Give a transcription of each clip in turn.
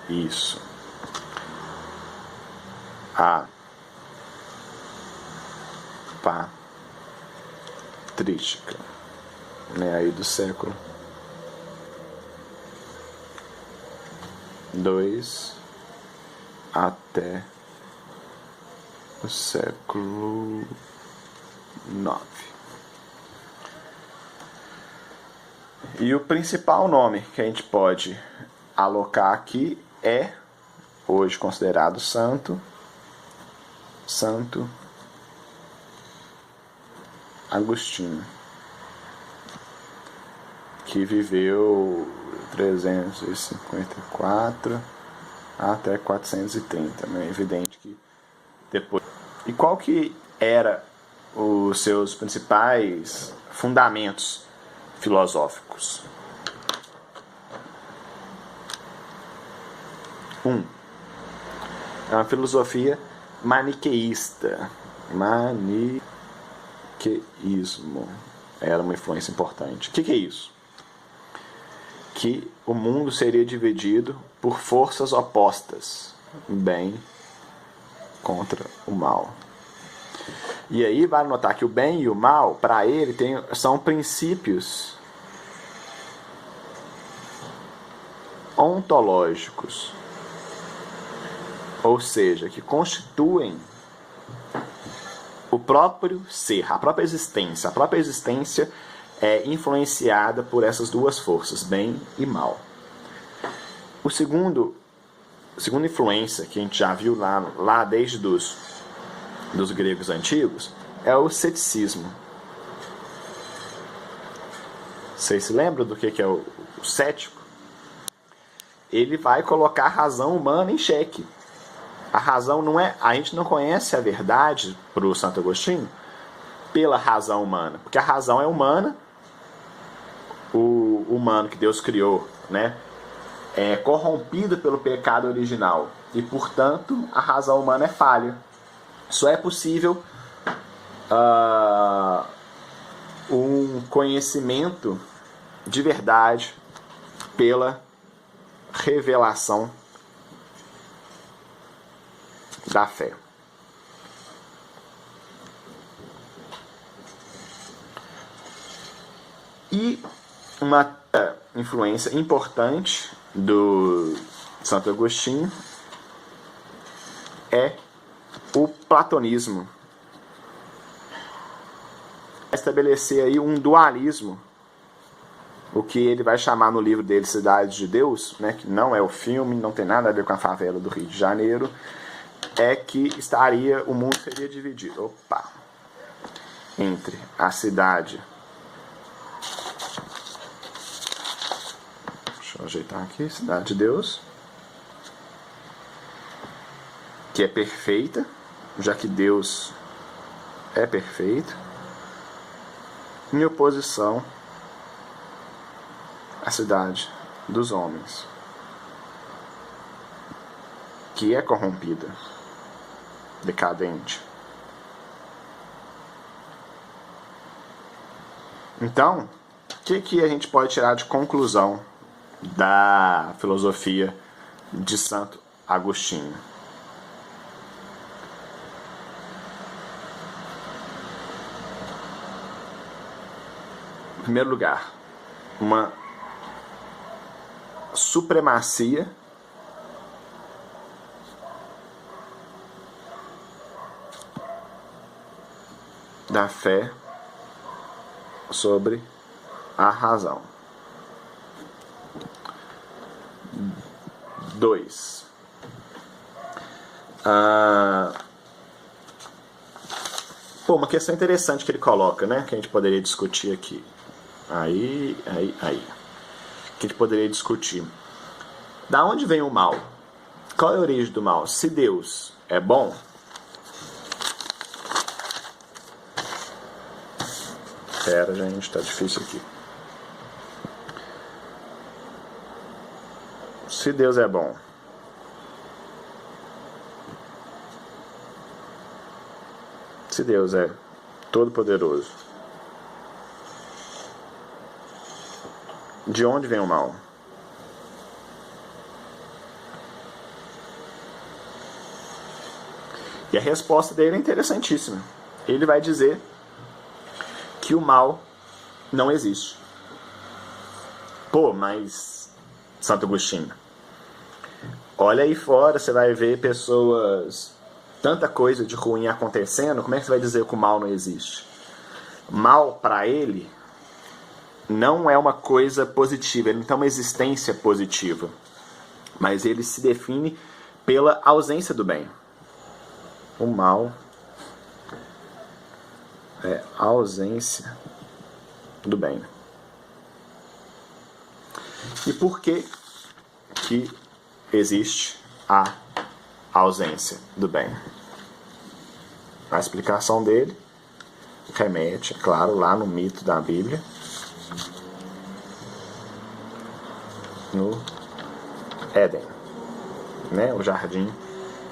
Isso. A patrística, né, aí do século II até o século IX. E o principal nome que a gente pode alocar aqui é, hoje considerado Santo Agostinho, que viveu 354 até 430, né? É evidente que depois. E qual que era os seus principais fundamentos filosóficos? É uma filosofia maniqueísta. Maniqueísmo era uma influência importante. O que é isso? Que o mundo seria dividido por forças opostas, o bem contra o mal. E aí vale notar que o bem e o mal, para ele, são princípios ontológicos, ou seja, que constituem o próprio ser, a própria existência. A própria existência é influenciada por essas duas forças, bem e mal. A segunda influência que a gente já viu lá desde dos gregos antigos é o ceticismo. Vocês se lembram do que é o cético? Ele vai colocar a razão humana em xeque. A razão não é... A gente não conhece a verdade, para o Santo Agostinho, pela razão humana. Porque a razão é humana, o humano que Deus criou, né, é corrompido pelo pecado original. E, portanto, a razão humana é falha. Só é possível um conhecimento de verdade pela revelação da fé. E uma influência importante do Santo Agostinho é o platonismo. Estabelecer aí um dualismo, o que ele vai chamar no livro dele Cidade de Deus, né, que não é o filme, não tem nada a ver com a favela do Rio de Janeiro, é que o mundo seria dividido entre a cidade, deixa eu ajeitar aqui, Cidade de Deus, que é perfeita, já que Deus é perfeito, em oposição à cidade dos homens, que é corrompida, decadente. Então, o que a gente pode tirar de conclusão da filosofia de Santo Agostinho? Em primeiro lugar, uma supremacia da fé sobre a razão. 2. Uma questão interessante que ele coloca, né, que a gente poderia discutir aqui. Que a gente poderia discutir. Da onde vem o mal? Qual é a origem do mal? Se Deus é bom, pera, gente, tá difícil aqui. Se Deus é bom, se Deus é todo-poderoso, de onde vem o mal? E a resposta dele é interessantíssima. Ele vai dizer que o mal não existe. Pô, mas Santo Agostinho, olha aí fora, você vai ver pessoas, tanta coisa de ruim acontecendo, como é que você vai dizer que o mal não existe? Mal, para ele, não é uma coisa positiva, ele não tem uma existência positiva, mas ele se define pela ausência do bem. O mal é a ausência do bem. E por que existe a ausência do bem? A explicação dele remete, é claro, lá no mito da Bíblia, no Éden, né? O jardim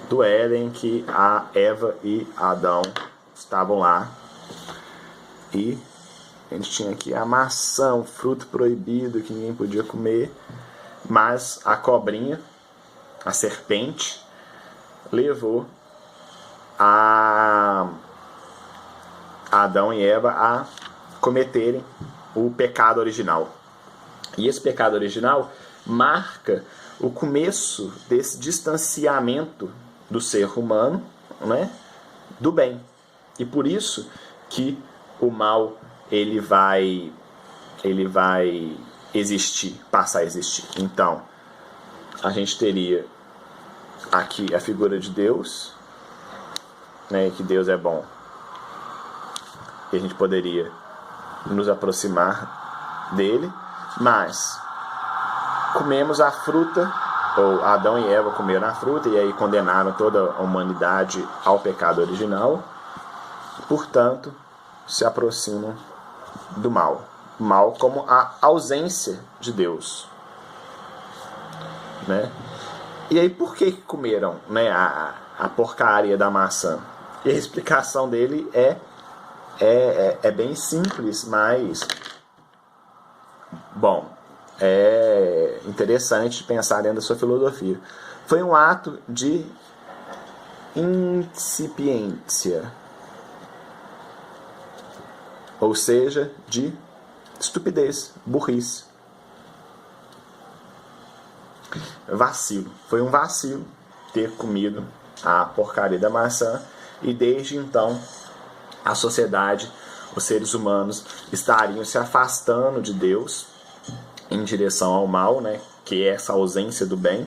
do Éden, que a Eva e Adão estavam lá e a gente tinha aqui a maçã, o fruto proibido que ninguém podia comer, mas a cobrinha, a serpente, levou a Adão e Eva a cometerem o pecado original. E esse pecado original marca o começo desse distanciamento do ser humano, né, do bem. E por isso que o mal ele vai existir, passar a existir. Então, a gente teria aqui a figura de Deus, né, que Deus é bom. E a gente poderia nos aproximar dele, mas comemos a fruta, ou Adão e Eva comeram a fruta e aí condenaram toda a humanidade ao pecado original, portanto, se aproximam do mal. Mal como a ausência de Deus, né? E aí por que comeram, né, a porcaria da maçã? E a explicação dele é bem simples, mas bom, é interessante pensar dentro da sua filosofia. Foi um ato de incipiência, ou seja, de estupidez, burrice, vacilo. Foi um vacilo ter comido a porcaria da maçã, e desde então a sociedade, os seres humanos estariam se afastando de Deus em direção ao mal, né, que é essa ausência do bem.